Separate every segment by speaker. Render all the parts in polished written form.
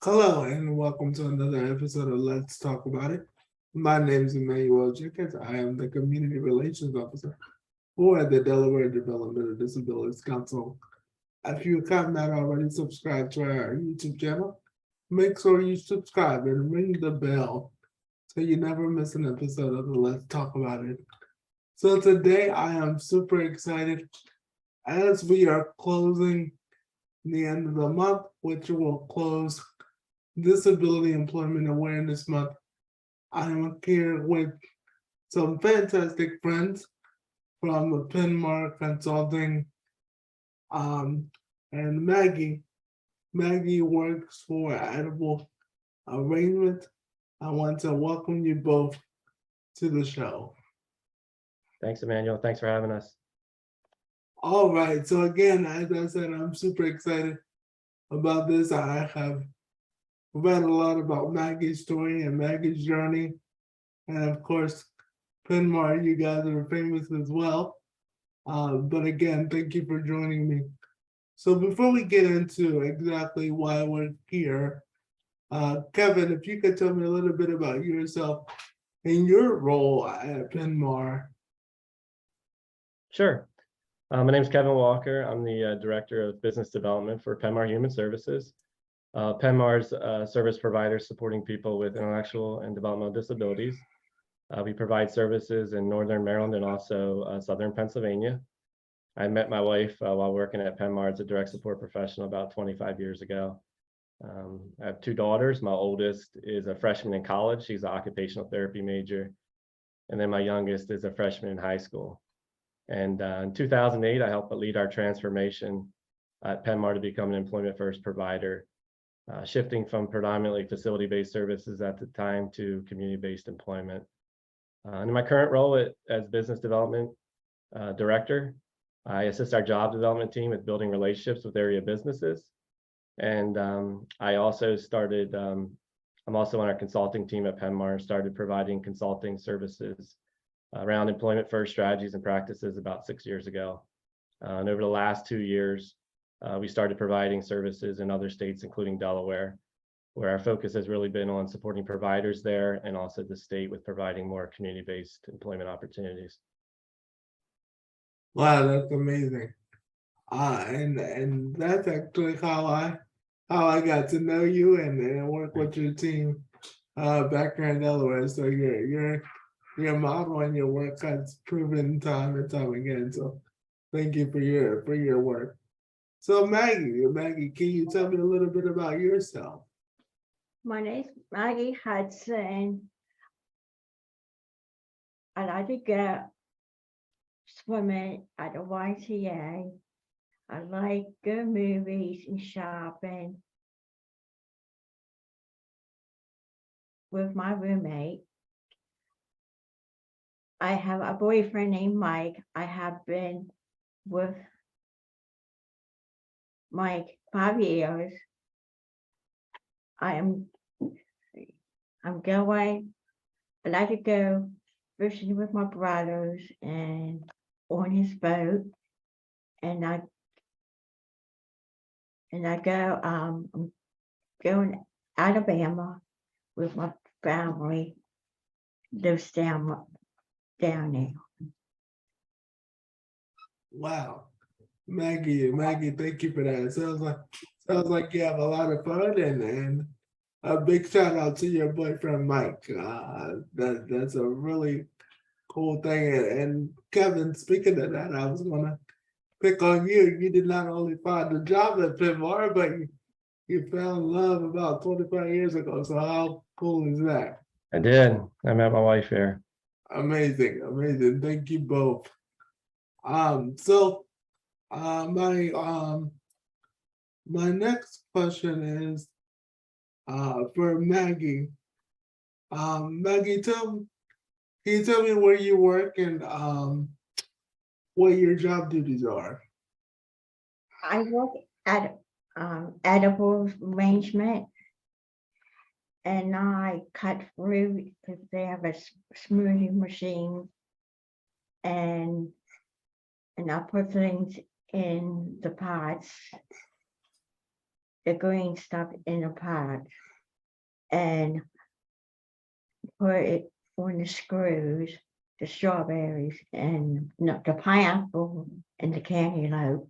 Speaker 1: Hello and welcome to another episode of Let's Talk About It. My name is Emmanuel Jenkins. I am the Community Relations Officer for the Delaware Development of Disabilities Council. If you have not already subscribed to our YouTube channel, make sure you subscribe and ring the bell so you never miss an episode of the Let's Talk About It. So today I am super excited as we are closing the end of the month, which will close Disability Employment Awareness Month. I'm here with some fantastic friends from the Penmar Consulting, and Maggie. Maggie works for Edible Arrangement. I want to welcome you both to the show.
Speaker 2: Thanks, Emmanuel. Thanks for having us.
Speaker 1: All right, so again, as I said, I'm super excited about this. I have read a lot about Maggie's story and Maggie's journey. And of course, Penmar, you guys are famous as well. But again, thank you for joining me. So before we get into exactly why we're here, Kevin, if you could tell me a little bit about yourself and your role at Penmar.
Speaker 2: Sure. My name is Kevin Walker. I'm the Director of Business Development for Penmar Human Services. Penmar's a service provider supporting people with intellectual and developmental disabilities. We provide services in Northern Maryland and also Southern Pennsylvania. I met my wife while working at Penmar as a direct support professional about 25 years ago. I have two daughters. My oldest is a freshman in college. She's an occupational therapy major. And then my youngest is a freshman in high school. And in 2008, I helped lead our transformation at Penmar to become an employment-first provider, shifting from predominantly facility-based services at the time to community-based employment. And in my current role as business development director, I assist our job development team with building relationships with area businesses. And I also started, I'm also on our consulting team at Penmar, started providing consulting services around employment first strategies and practices about 6 years ago. And over the last 2 years, we started providing services in other states, including Delaware, where our focus has really been on supporting providers there and also the state with providing more community-based employment opportunities.
Speaker 1: Wow, that's amazing. And that's actually how I got to know you and work with your team back here in Delaware. So your model and your work has proven time and time again. So thank you for your work. So Maggie, can you tell me a little bit about yourself?
Speaker 3: My name's Maggie Hudson. I like to go swimming at the YTA. I like good movies and shopping with my roommate. I have a boyfriend named Mike. I have been with Mike 5 years. I like to go fishing with my brothers and on his boat. And I go, I'm going to Alabama with my family, lives down there.
Speaker 1: Wow. Maggie, thank you for that. Sounds like you have a lot of fun and a big shout out to your boyfriend Mike. That's a really cool thing. And Kevin, speaking of that, I was gonna pick on you. You did not only find a job at Penmar, but you found love about 25 years ago. So how cool is that?
Speaker 2: I did. I met my wife here.
Speaker 1: Amazing. Thank you both. So my next question is for Maggie. Maggie, can you tell me where you work and what your job duties are?
Speaker 3: I work at Edible Arrangement, and I cut fruit because they have a smoothie machine, and I put things in the pots the green stuff in the pot and put it on the screws, the strawberries and no, the pineapple and the cantaloupe.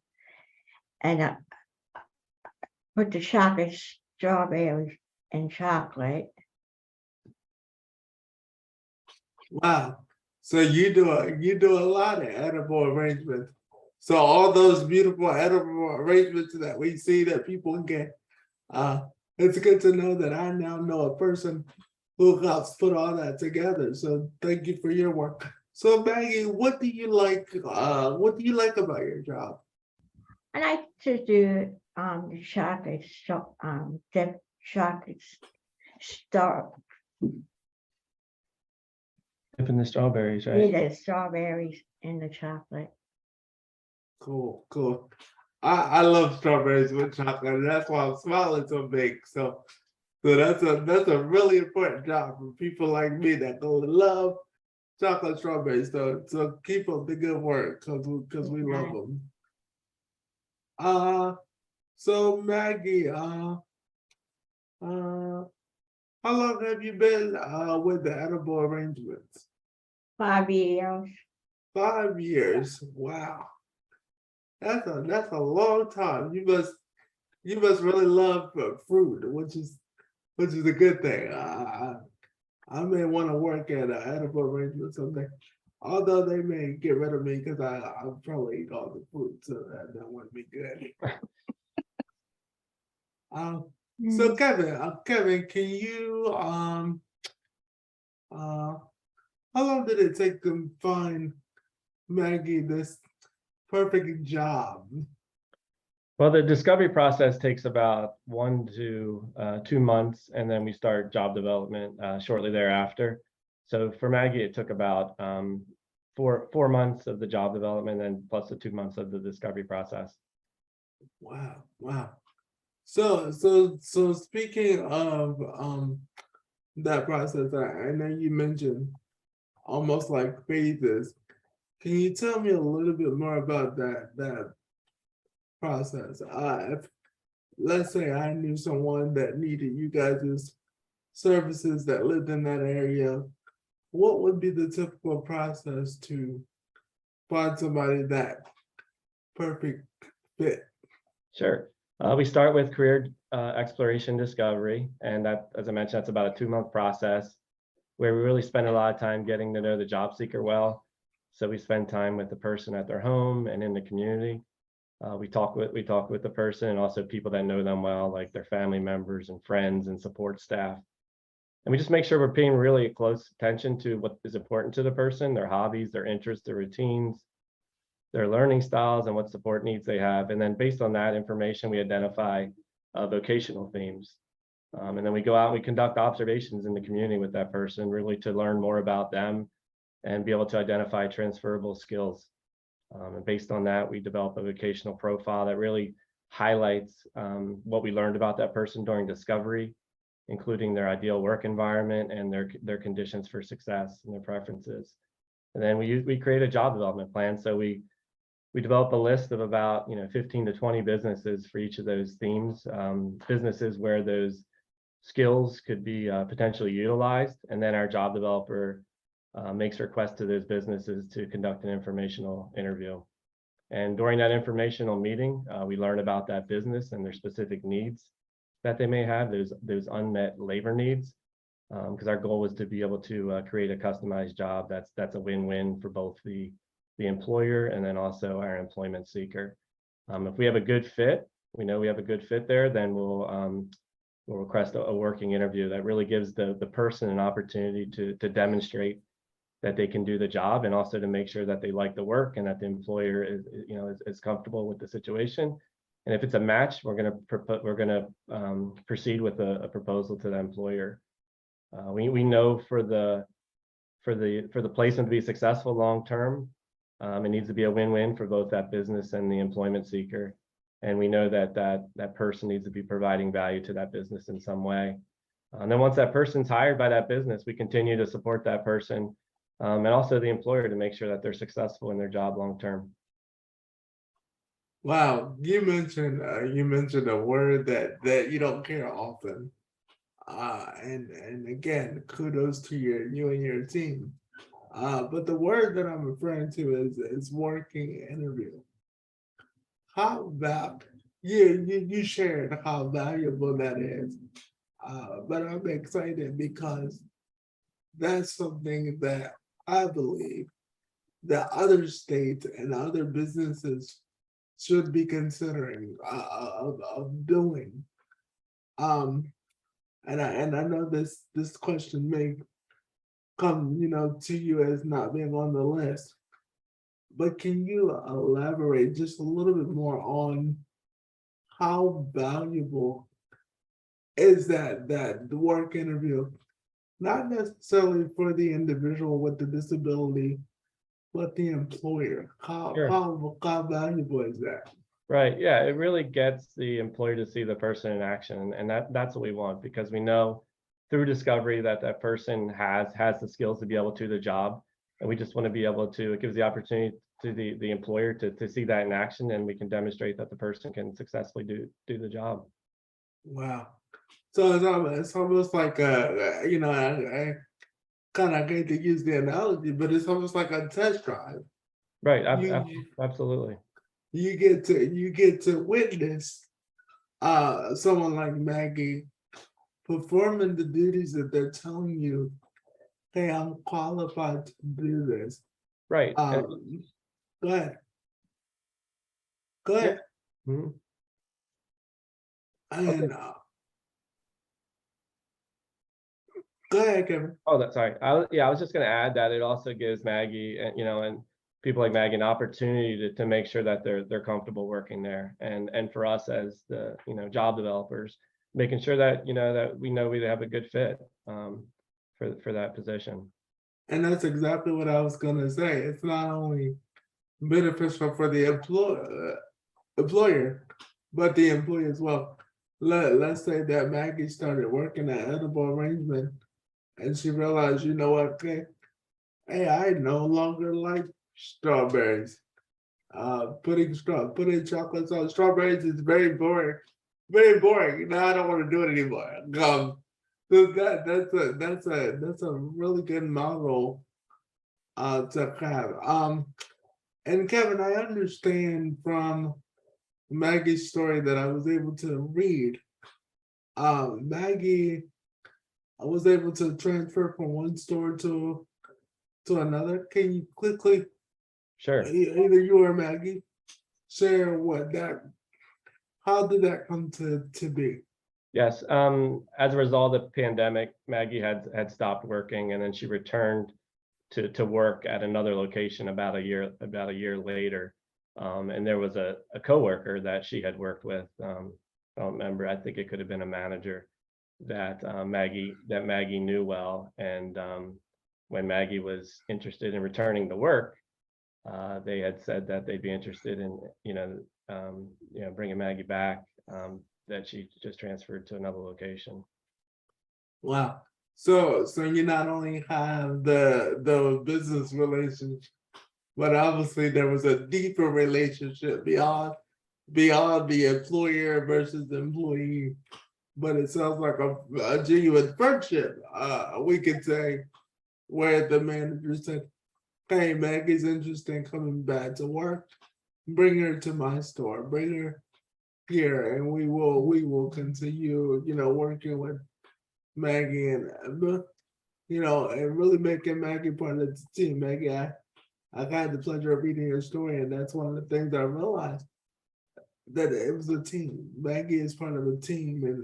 Speaker 3: And put the chocolate, strawberries and chocolate.
Speaker 1: Wow. So you do a lot of edible arrangements. So all those beautiful edible arrangements that we see that people get, it's good to know that I now know a person who helps put all that together. So thank you for your work. So Maggie, what do you like? What do you like about your job?
Speaker 3: I like to do the chocolate, the chocolate star,
Speaker 2: Dipping the strawberries, right?
Speaker 3: the strawberries in the chocolate.
Speaker 1: Cool, cool. I love strawberries with chocolate, and that's why I'm smiling so big. So that's a really important job for people like me that go love chocolate strawberries. So keep up the good work because we love
Speaker 3: Right.
Speaker 1: them. So Maggie, how long have you been with the edible arrangements?
Speaker 3: 5 years.
Speaker 1: 5 years. Wow. That's a long time. You must really love fruit, which is a good thing. I may want to work at an edible arrangement someday, although they may get rid of me because I'll probably eat all the fruit, so that wouldn't be good. So Kevin, can you how long did it take to find Maggie this perfect job?
Speaker 2: Well, the discovery process takes about 1 to 2 months, and then we start job development shortly thereafter. So for Maggie, it took about 4 months of the job development, and plus the 2 months of the discovery process.
Speaker 1: Wow, wow. So speaking of that process, I know you mentioned almost like phases. Can you tell me a little bit more about that process? If, let's say I knew someone that needed you guys' services that lived in that area, what would be the typical process to find somebody that perfect fit?
Speaker 2: Sure. We start with career exploration discovery, and that, as I mentioned, that's about a 2-month process where we really spend a lot of time getting to know the job seeker well. So we spend time with the person at their home and in the community. We talk with the person and also people that know them well, like their family members and friends and support staff. And we just make sure we're paying really close attention to what is important to the person, their hobbies, their interests, their routines, their learning styles, and what support needs they have. And then based on that information, we identify vocational themes. And then we go out and we conduct observations in the community with that person, really to learn more about them and be able to identify transferable skills. And based on that, we develop a vocational profile that really highlights what we learned about that person during discovery, including their ideal work environment and their conditions for success and their preferences. And then we create a job development plan. So we develop a list of about 15 to 20 businesses for each of those themes, businesses where those skills could be potentially utilized, and then our job developer makes requests to those businesses to conduct an informational interview. And during that informational meeting, we learn about that business and their specific needs that they may have, those unmet labor needs, because our goal was to be able to create a customized job that's a win-win for both the employer and then also our employment seeker. If we have a good fit, we know we have a good fit there, then we'll request a working interview that really gives the person an opportunity to demonstrate that they can do the job, and also to make sure that they like the work and that the employer is comfortable with the situation. And if it's a match, we're going to proceed with a proposal to the employer. We know for the placement to be successful long term, it needs to be a win-win for both that business and the employment seeker. And we know that person needs to be providing value to that business in some way. And then once that person's hired by that business, we continue to support that person and also the employer to make sure that they're successful in their job long term.
Speaker 1: Wow, you mentioned a word that you don't hear often. And again, kudos to you and your team. But the word that I'm referring to is working interview. How about you shared how valuable that is. But I'm excited because that's something that I believe that other states and other businesses should be considering of doing. Um, and I know this question may come, to you as not being on the list, but can you elaborate just a little bit more on how valuable is that the work interview, not necessarily for the individual with the disability, but the employer?
Speaker 2: Sure.
Speaker 1: How valuable is that?
Speaker 2: Right. Yeah, it really gets the employer to see the person in action, and that's what we want, because we know through discovery that that person has the skills to be able to do the job, and we just want to be able to. It gives the opportunity to the employer to see that in action, and we can demonstrate that the person can successfully do the job.
Speaker 1: Wow. So it's almost like I kind of hate to use the analogy, but it's almost like a test drive.
Speaker 2: Right.
Speaker 1: You
Speaker 2: Absolutely.
Speaker 1: you get to witness someone like Maggie performing the duties that they're telling you, hey, I'm qualified to do this.
Speaker 2: Right.
Speaker 1: Go ahead. Go
Speaker 2: Yeah.
Speaker 1: ahead.
Speaker 2: Mhm. Okay.
Speaker 1: And go ahead, Kevin.
Speaker 2: Oh, that's sorry. Yeah, I was just going to add that it also gives Maggie and and people like Maggie an opportunity to make sure that they're comfortable working there, and for us as the job developers, making sure that that we know we have a good fit for that position.
Speaker 1: And that's exactly what I was gonna say. It's not only beneficial for the employer, but the employee as well. Let's say that Maggie started working at Edible Arrangement and she realized, you know what, okay, hey, I no longer like strawberries. Putting chocolates on strawberries is very boring. Very boring. Now I don't want to do it anymore. So that's a really good model to have. And Kevin, I understand from Maggie's story that I was able to read. Maggie, I was able to transfer from one store to another. Can you quickly,
Speaker 2: Sure.
Speaker 1: either you or Maggie, share how did that come to be?
Speaker 2: Yes. As a result of the pandemic, Maggie had stopped working, and then she returned to work at another location about a year later. And there was a coworker that she had worked with. I don't remember. I think it could have been a manager that Maggie knew well. And when Maggie was interested in returning to work, they had said that they'd be interested in bringing Maggie back. That she just transferred to another location.
Speaker 1: Wow. So you not only have the business relationship, but obviously there was a deeper relationship beyond the employer versus the employee. But it sounds like a genuine friendship, we could say, where the manager said, hey, Maggie's interested in coming back to work. Bring her to my store. Bring her here, and we will continue, working with Maggie and really making Maggie part of the team. Maggie, I've had the pleasure of reading your story, and that's one of the things I realized that it was a team. Maggie is part of a team, and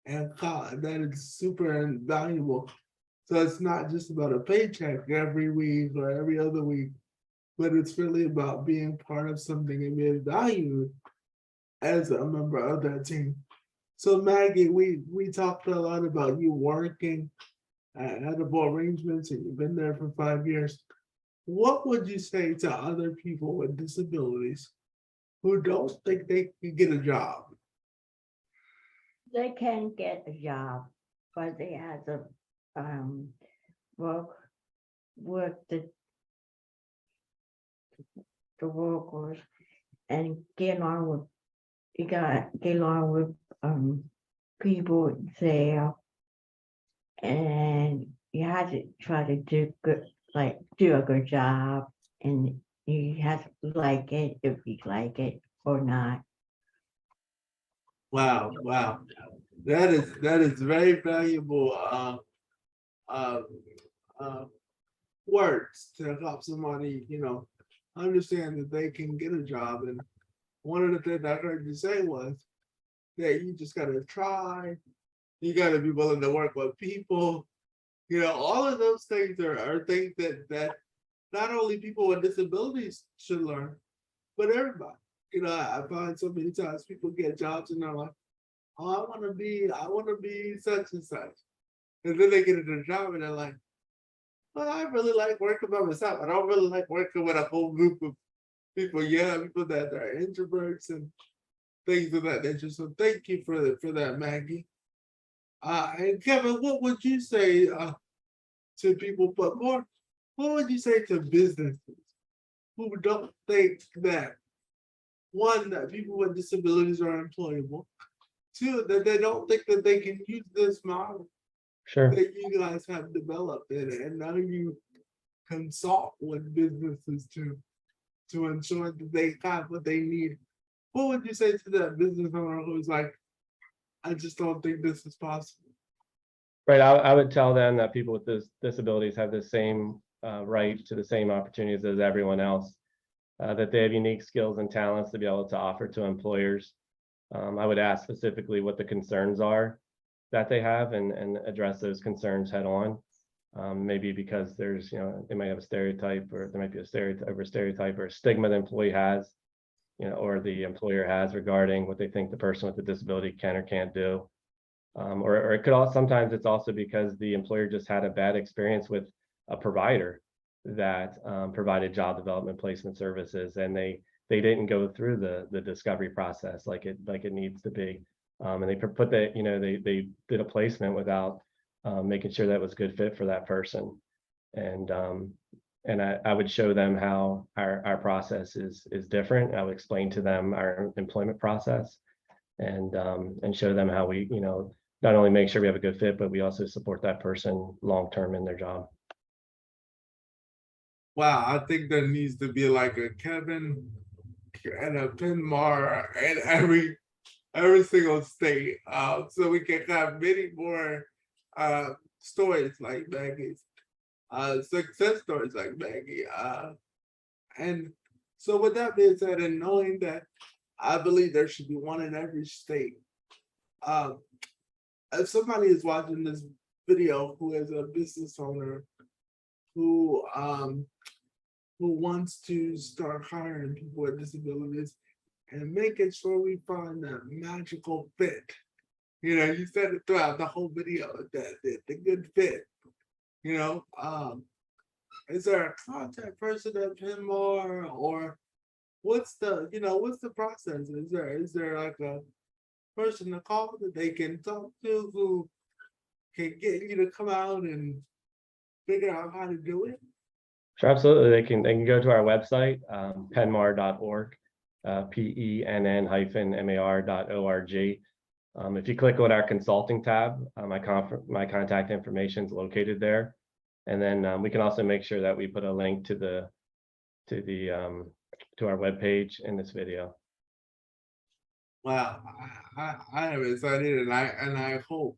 Speaker 1: that is super invaluable. So it's not just about a paycheck every week or every other week, but it's really about being part of something and being valued as a member of that team. So Maggie, we talked a lot about you working at Edible Arrangements, and you've been there for 5 years. What would you say to other people with disabilities who don't think they can get a job?
Speaker 3: They can get a job, but they have to work with the workers and get along with, you got get along with people there, and you have to try to do good, like do a good job, and you have to like it if you like it or not.
Speaker 1: Wow, wow. That is very valuable uh, uh, words to help somebody, understand that they can get a job. And one of the things I heard you say was that you just gotta try, you gotta be willing to work with people. All of those things are things that not only people with disabilities should learn, but everybody. I find so many times people get jobs and they're like, oh, I wanna be such and such. And then they get into a job and they're like, well, I really like working by myself. I don't really like working with a whole group of people. Yeah, people that are introverts and things of that nature. So thank you for that, Maggie. And Kevin, what would you say to people, but more, what would you say to businesses who don't think that, one, that people with disabilities are employable, two, that they don't think that they can use this model
Speaker 2: Sure.
Speaker 1: that you guys have developed, and now you consult with businesses to ensure that they have what they need. What would you say to that business owner who's like, I just don't think this is possible?
Speaker 2: Right. I would tell them that people with disabilities have the same right to the same opportunities as everyone else, that they have unique skills and talents to be able to offer to employers. I would ask specifically what the concerns are that they have and address those concerns head on. Maybe because there's, they might have a stereotype, or there might be a stereotype or a stigma the employee has, or the employer has regarding what they think the person with the disability can or can't do. Or it could also, sometimes it's also because the employer just had a bad experience with a provider that provided job development placement services, and they didn't go through the discovery process like it needs to be. And they put that, they did a placement without making sure that was a good fit for that person. And I would show them how our process is different. I would explain to them our employment process, and show them how we, not only make sure we have a good fit, but we also support that person long term in their job.
Speaker 1: Wow, I think there needs to be like a Kevin and a Pinmar in every single state, so we can have many more stories like Maggie's, success stories like Maggie. And so with that being said, and knowing that I believe there should be one in every state, if somebody is watching this video who is a business owner who wants to start hiring people with disabilities and making sure we find that magical fit. You said it throughout the whole video, that the good fit. Is there a contact person at Pinmore, or what's the process? Is there like a person to call that they can talk to who can get you to come out and figure out how to do it?
Speaker 2: Sure, absolutely. They can go to our website, penmar.org, penn-mar.org. If you click on our consulting tab, my contact information is located there. And then we can also make sure that we put a link to our webpage in this video.
Speaker 1: Wow, I am excited, and I hope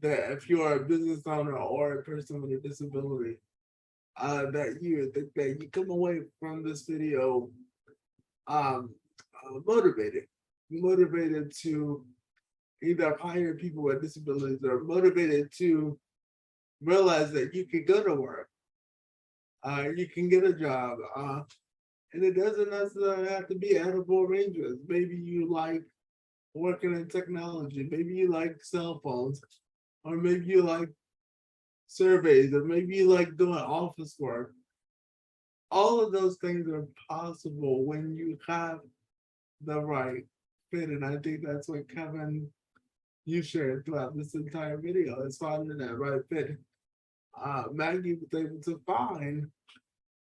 Speaker 1: that if you're a business owner or a person with a disability, that you come away from this video motivated to either hire people with disabilities, or motivated to realize that you can go to work, you can get a job, and it doesn't necessarily have to be edible arrangements. Maybe you like working in technology, maybe you like cell phones, or maybe you like surveys, or maybe you like doing office work. All of those things are possible when you have the right fit. And I think that's what Kevin, you shared throughout this entire video, is finding that right fit. Maggie was able to find,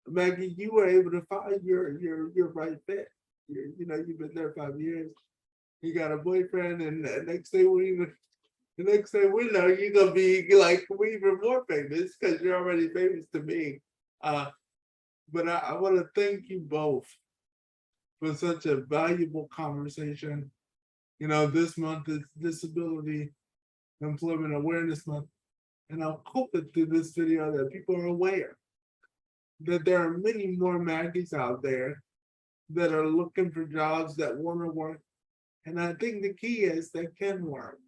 Speaker 1: Maggie, you were able to find your right fit. you've been there 5 years. You got a boyfriend, and the next thing we know, you're gonna be like even more famous because you're already famous to me. But I want to thank you both for such a valuable conversation. This month is Disability Employment Awareness Month, and I hope that through this video that people are aware that there are many more Maggies out there that are looking for jobs, that want to work. And I think the key is they can work.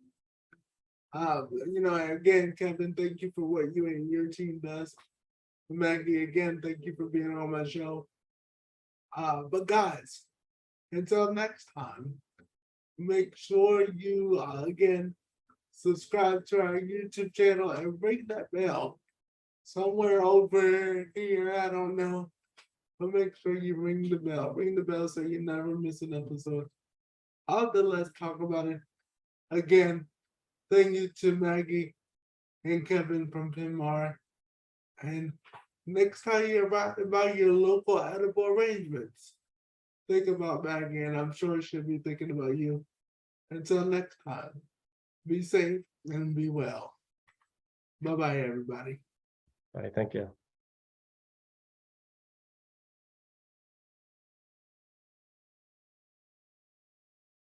Speaker 1: Again, Kevin, thank you for what you and your team does. Maggie, again, thank you for being on my show. But guys, until next time, make sure you, again, subscribe to our YouTube channel and ring that bell. Somewhere over here, I don't know. But make sure you ring the bell. Ring the bell so you never miss an episode of the Let's Talk About It. Again, thank you to Maggie and Kevin from Pinmar. And next time you're about your local edible arrangements, think about Maggie, and I'm sure she'll be thinking about you. Until next time, be safe and be well. Bye-bye, everybody.
Speaker 2: All right, thank you.